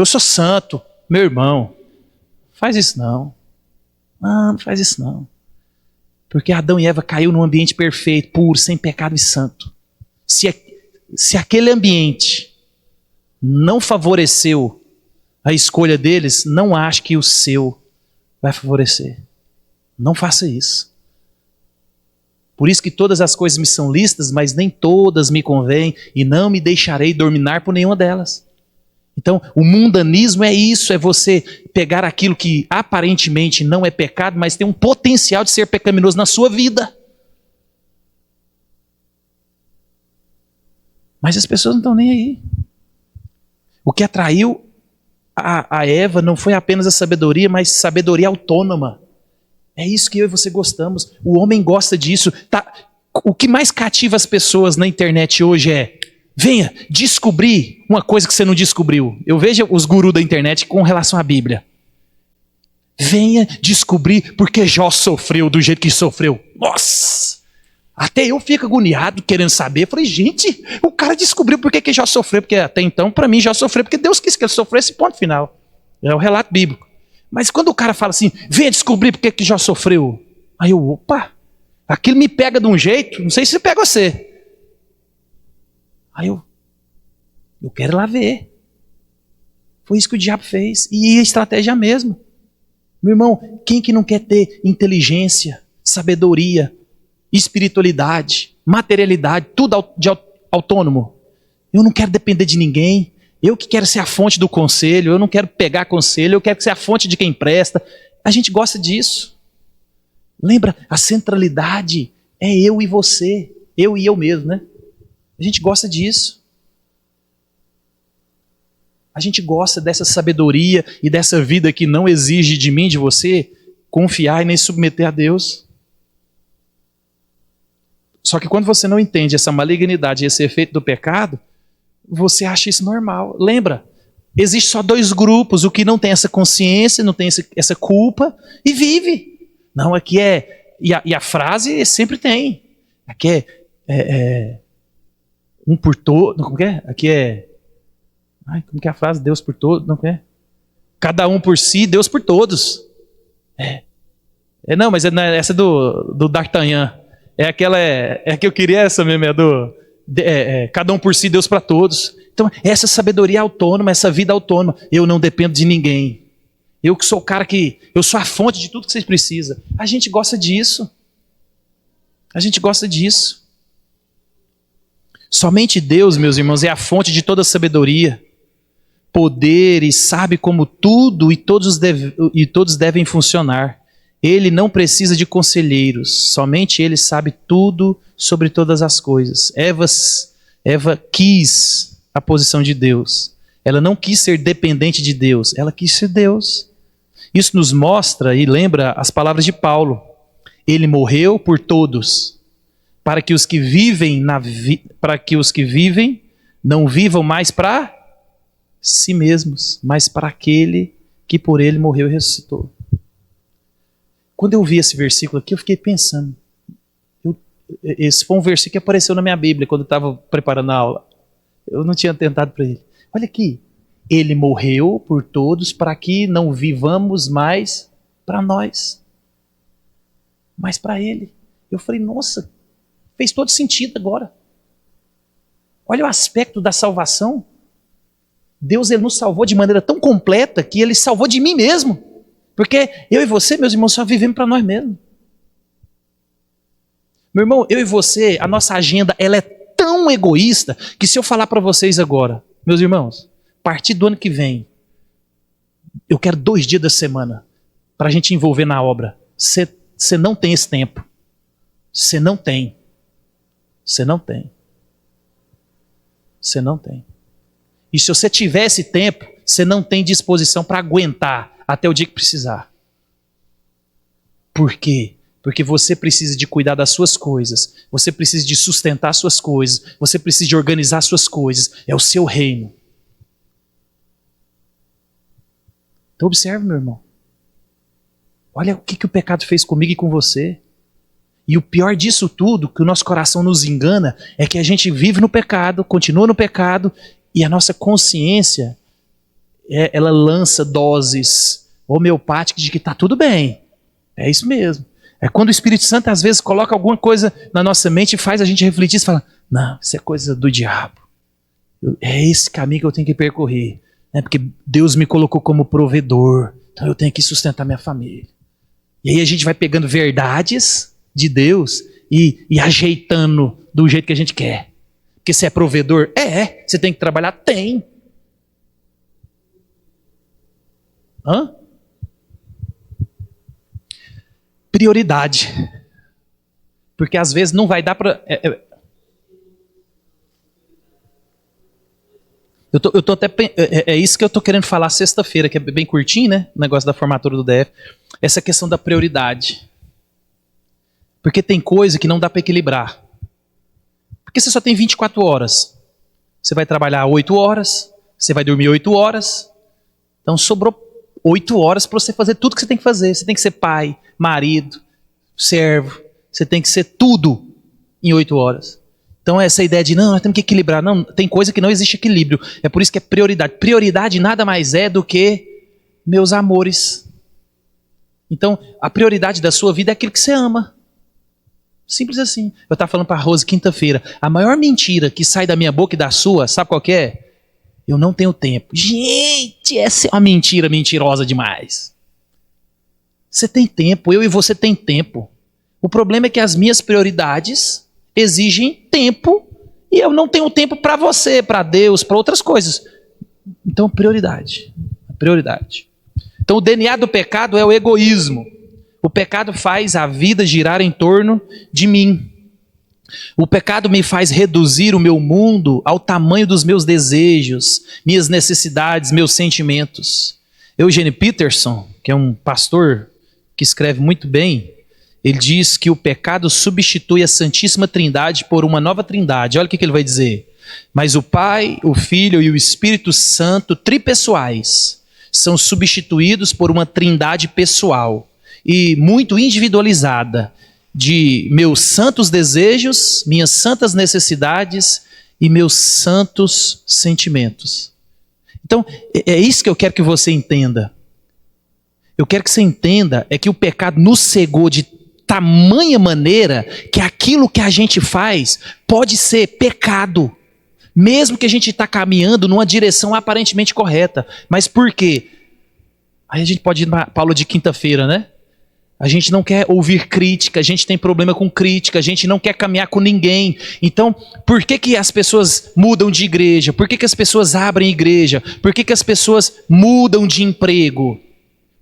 sou santo, meu irmão. Faz isso não. Não faz isso não. Porque Adão e Eva caiu num ambiente perfeito, puro, sem pecado e santo. se aquele ambiente não favoreceu a escolha deles, não ache que o seu vai favorecer. Não faça isso. Por isso que todas as coisas me são lícitas, mas nem todas me convêm, e não me deixarei dominar por nenhuma delas. Então, o mundanismo é isso, é você pegar aquilo que aparentemente não é pecado, mas tem um potencial de ser pecaminoso na sua vida. Mas as pessoas não estão nem aí. O que atraiu a Eva não foi apenas a sabedoria, mas sabedoria autônoma. É isso que eu e você gostamos. O homem gosta disso. Tá? O que mais cativa as pessoas na internet hoje é: venha descobrir uma coisa que você não descobriu. Eu vejo os gurus da internet com relação à Bíblia. Venha descobrir porque Jó sofreu do jeito que sofreu. Nossa! Até eu fico agoniado querendo saber. Eu falei, gente, o cara descobriu por que Jó sofreu. Porque até então, para mim, Jó sofreu porque Deus quis que ele sofresse, ponto final. É o relato bíblico. Mas quando o cara fala assim, venha descobrir por que Jó sofreu. Aí eu, opa, aquilo me pega de um jeito, não sei se pega você. Aí eu quero ir lá ver. Foi isso que o diabo fez. E a estratégia é a mesma. Meu irmão, quem que não quer ter inteligência, sabedoria, espiritualidade, materialidade, tudo autônomo? Eu não quero depender de ninguém. Eu que quero ser a fonte do conselho, eu não quero pegar conselho, eu quero ser a fonte de quem presta. A gente gosta disso. Lembra, a centralidade é eu e você, eu e eu mesmo, né? A gente gosta disso. A gente gosta dessa sabedoria e dessa vida que não exige de mim, de você, confiar e nem submeter a Deus. Só que quando você não entende essa malignidade e esse efeito do pecado, você acha isso normal. Lembra, existe só dois grupos: o que não tem essa consciência, não tem essa culpa e vive. Não, aqui é... E a frase sempre tem. Aqui é um por todo. Como que é? Aqui é... Ai, como que é a frase? Deus por todos. Não é? Cada um por si, Deus por todos. Não, mas essa é do D'Artagnan. É aquela... É que eu queria essa mesmo, cada um por si, Deus para todos. Então, essa sabedoria autônoma, essa vida autônoma. Eu não dependo de ninguém. Eu que sou o cara que... Eu sou a fonte de tudo que vocês precisam. A gente gosta disso. A gente gosta disso. Somente Deus, meus irmãos, é a fonte de toda sabedoria, poder e sabe como tudo e todos devem funcionar. Ele não precisa de conselheiros, somente Ele sabe tudo sobre todas as coisas. Eva quis a posição de Deus. Ela não quis ser dependente de Deus, ela quis ser Deus. Isso nos mostra e lembra as palavras de Paulo. Ele morreu por todos, para que os que vivem não vivam mais para si mesmos, mas para aquele que por ele morreu e ressuscitou. Quando eu vi esse versículo aqui, eu fiquei pensando. Esse foi um versículo que apareceu na minha Bíblia quando eu estava preparando a aula. Eu não tinha atentado para ele. Olha aqui. Ele morreu por todos para que não vivamos mais para nós, mas para ele. Eu falei, nossa, fez todo sentido agora. Olha o aspecto da salvação. Deus, Ele nos salvou de maneira tão completa que Ele salvou de mim mesmo. Porque eu e você, meus irmãos, só vivemos para nós mesmos. Meu irmão, eu e você, a nossa agenda, ela é tão egoísta que se eu falar para vocês agora, meus irmãos, a partir do ano que vem, eu quero 2 dias da semana para a gente envolver na obra. Você não tem esse tempo. Você não tem. Você não tem. Você não tem. E se você tiver esse tempo, você não tem disposição para aguentar até o dia que precisar. Por quê? Porque você precisa de cuidar das suas coisas. Você precisa de sustentar as suas coisas. Você precisa de organizar as suas coisas. É o seu reino. Então observe, meu irmão. Olha o que o pecado fez comigo e com você. E o pior disso tudo, que o nosso coração nos engana, é que a gente vive no pecado, continua no pecado, e a nossa consciência, ela lança doses homeopáticas de que está tudo bem. É isso mesmo. É quando o Espírito Santo às vezes coloca alguma coisa na nossa mente e faz a gente refletir e fala, Não, isso é coisa do diabo. É esse caminho que eu tenho que percorrer. Né? Porque Deus me colocou como provedor. Então eu tenho que sustentar minha família. E aí a gente vai pegando verdades de Deus e ajeitando do jeito que a gente quer. Porque você é provedor? Você tem que trabalhar? Tem. Hã? Prioridade. Porque às vezes não vai dar para... Eu tô até... É isso que eu tô querendo falar sexta-feira, que é bem curtinho, né? O negócio da formatura do DF. Essa questão da prioridade. Porque tem coisa que não dá para equilibrar. Porque você só tem 24 horas. Você vai trabalhar 8 horas, você vai dormir 8 horas. Então sobrou 8 horas para você fazer tudo que você tem que fazer. Você tem que ser pai, marido, servo. Você tem que ser tudo em 8 horas. Então essa ideia de, não, nós temos que equilibrar. Não, tem coisa que não existe equilíbrio. É por isso que é prioridade. Prioridade nada mais é do que meus amores. Então a prioridade da sua vida é aquilo que você ama. Simples assim. Eu estava falando para a Rose quinta-feira. A maior mentira que sai da minha boca e da sua, sabe qual que é? Eu não tenho tempo. Gente, essa é uma mentira mentirosa demais. Você tem tempo, eu e você tem tempo. O problema é que as minhas prioridades exigem tempo e eu não tenho tempo para você, para Deus, para outras coisas. Então, prioridade. Prioridade. Então, o DNA do pecado é o egoísmo. O pecado faz a vida girar em torno de mim. O pecado me faz reduzir o meu mundo ao tamanho dos meus desejos, minhas necessidades, meus sentimentos. Eugene Peterson, que é um pastor que escreve muito bem, ele diz que o pecado substitui a Santíssima Trindade por uma nova trindade. Olha o que ele vai dizer. Mas o Pai, o Filho e o Espírito Santo, tripessoais, são substituídos por uma trindade pessoal e muito individualizada, de meus santos desejos, minhas santas necessidades e meus santos sentimentos. Então, é isso que eu quero que você entenda. Eu quero que você entenda é que o pecado nos cegou de tamanha maneira que aquilo que a gente faz pode ser pecado, mesmo que a gente está caminhando numa direção aparentemente correta. Mas por quê? Aí a gente pode ir para a aula de quinta-feira, né? A gente não quer ouvir crítica, a gente tem problema com crítica, a gente não quer caminhar com ninguém. Então, por que as pessoas mudam de igreja? Por que as pessoas abrem igreja? Por que as pessoas mudam de emprego?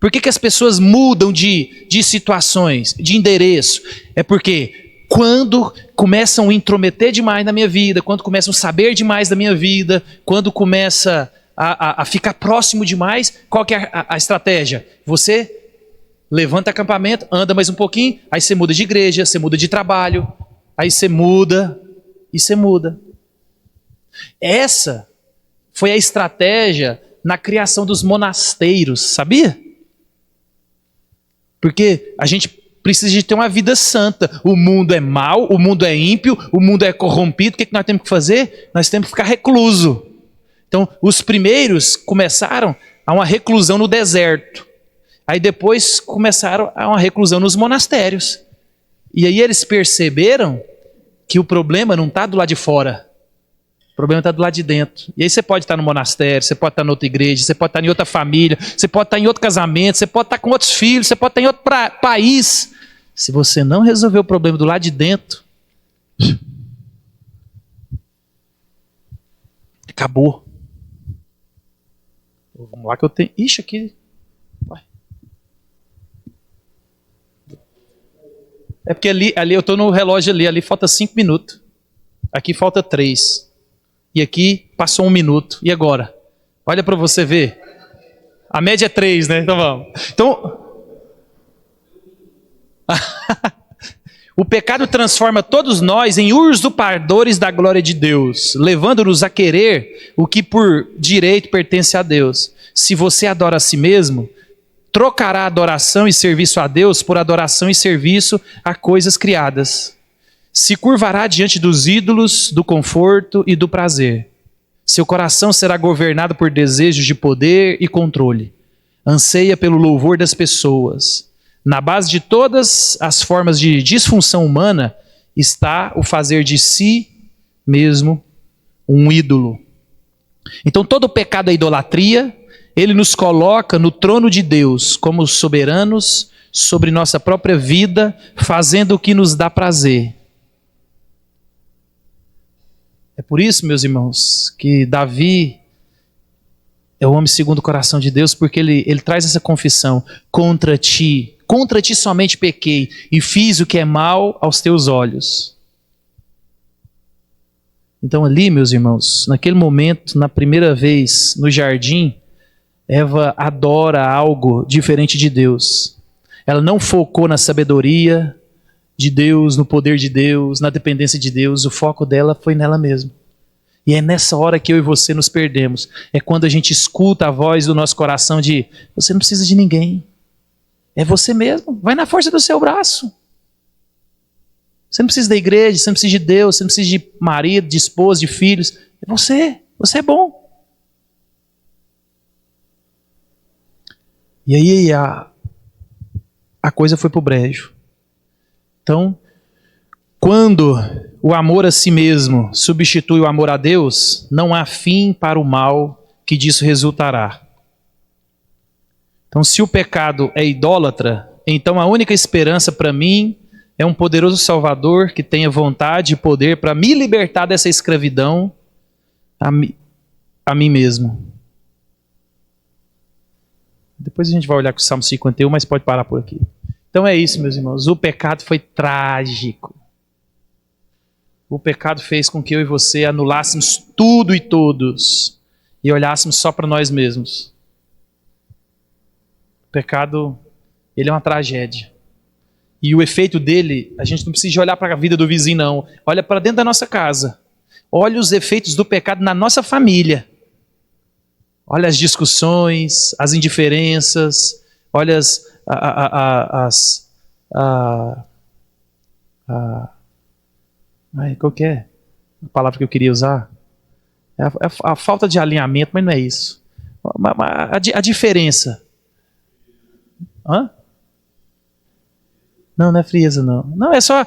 Por que as pessoas mudam de situações, de endereço? É porque quando começam a intrometer demais na minha vida, quando começam a saber demais da minha vida, quando começa a ficar próximo demais, qual que é a estratégia? Você levanta acampamento, anda mais um pouquinho, aí você muda de igreja, você muda de trabalho, aí você muda e você muda. Essa foi a estratégia na criação dos monasteiros, sabia? Porque a gente precisa de ter uma vida santa. O mundo é mau, o mundo é ímpio, o mundo é corrompido. O que nós temos que fazer? Nós temos que ficar recluso. Então, os primeiros começaram a uma reclusão no deserto. Aí depois começaram a uma reclusão nos monastérios. E aí eles perceberam que o problema não está do lado de fora. O problema está do lado de dentro. E aí você pode estar no monastério, você pode estar em outra igreja, você pode estar em outra família, você pode estar em outro casamento, você pode estar com outros filhos, você pode estar em outro país. Se você não resolver o problema do lado de dentro, acabou. Vamos lá que eu tenho... Ixi, aqui... É porque ali eu estou no relógio ali falta 5 minutos. Aqui falta 3. E aqui passou 1 minuto. E agora? Olha para você ver. A média é 3, né? Então vamos. Então, o pecado transforma todos nós em usurpadores da glória de Deus, levando-nos a querer o que por direito pertence a Deus. Se você adora a si mesmo, trocará adoração e serviço a Deus por adoração e serviço a coisas criadas. Se curvará diante dos ídolos, do conforto e do prazer. Seu coração será governado por desejos de poder e controle. Anseia pelo louvor das pessoas. Na base de todas as formas de disfunção humana está o fazer de si mesmo um ídolo. Então todo pecado é idolatria, ele nos coloca no trono de Deus como soberanos sobre nossa própria vida, fazendo o que nos dá prazer. É por isso, meus irmãos, que Davi é o homem segundo o coração de Deus, porque ele traz essa confissão: contra ti somente pequei e fiz o que é mal aos teus olhos. Então ali, meus irmãos, naquele momento, na primeira vez no jardim, Eva adora algo diferente de Deus. Ela não focou na sabedoria de Deus, no poder de Deus, na dependência de Deus. O foco dela foi nela mesma. E é nessa hora que eu e você nos perdemos. É quando a gente escuta a voz do nosso coração de: você não precisa de ninguém. É você mesmo. Vai na força do seu braço. Você não precisa da igreja, você não precisa de Deus, você não precisa de marido, de esposa, de filhos. É você. Você é bom. E aí a coisa foi pro brejo. Então, quando o amor a si mesmo substitui o amor a Deus, não há fim para o mal que disso resultará. Então, se o pecado é idólatra, então a única esperança para mim é um poderoso Salvador que tenha vontade e poder para me libertar dessa escravidão a mim mesmo. Depois a gente vai olhar com o Salmo 51, mas pode parar por aqui. Então é isso, meus irmãos. O pecado foi trágico. O pecado fez com que eu e você anulássemos tudo e todos e olhássemos só para nós mesmos. O pecado, ele é uma tragédia. E o efeito dele, a gente não precisa olhar para a vida do vizinho, não. Olha para dentro da nossa casa. Olha os efeitos do pecado na nossa família. Olha as discussões, as indiferenças, olha qual que é a palavra que eu queria usar? É a falta de alinhamento, mas não é isso. A diferença. Hã? Não é frieza, não. Não, é só...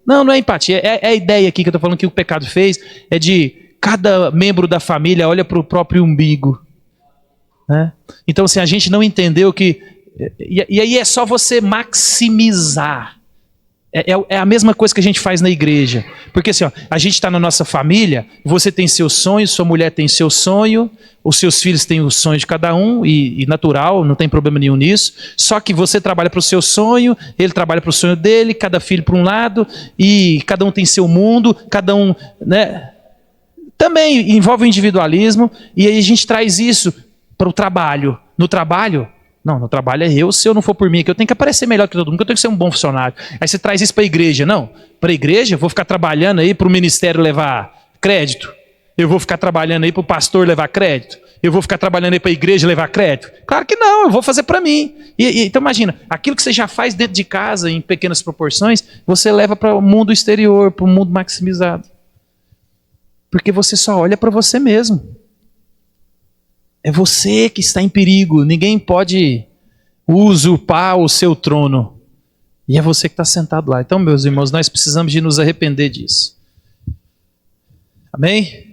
não é empatia. É a ideia aqui que eu estou falando que o pecado fez, é de cada membro da família olha para o próprio umbigo. Né? Então, assim, a gente não entendeu que... E aí é só você maximizar. É a mesma coisa que a gente faz na igreja. Porque assim, ó, a gente está na nossa família, você tem seu sonho, sua mulher tem seu sonho, os seus filhos têm o sonho de cada um, e natural, não tem problema nenhum nisso. Só que você trabalha para o seu sonho, ele trabalha para o sonho dele, cada filho para um lado, e cada um tem seu mundo, cada um... né? Também envolve o individualismo, e aí a gente traz isso para o trabalho. No trabalho... Não, no trabalho é eu, se eu não for por mim, que eu tenho que aparecer melhor que todo mundo, que eu tenho que ser um bom funcionário. Aí você traz isso para a igreja. Não, para a igreja eu vou ficar trabalhando aí para o ministério levar crédito. Eu vou ficar trabalhando aí para o pastor levar crédito. Eu vou ficar trabalhando aí para a igreja levar crédito. Claro que não, eu vou fazer para mim. Então imagina, aquilo que você já faz dentro de casa, em pequenas proporções, você leva para o mundo exterior, para o mundo maximizado. Porque você só olha para você mesmo. É você que está em perigo. Ninguém pode usurpar o seu trono. E é você que está sentado lá. Então, meus irmãos, nós precisamos de nos arrepender disso. Amém?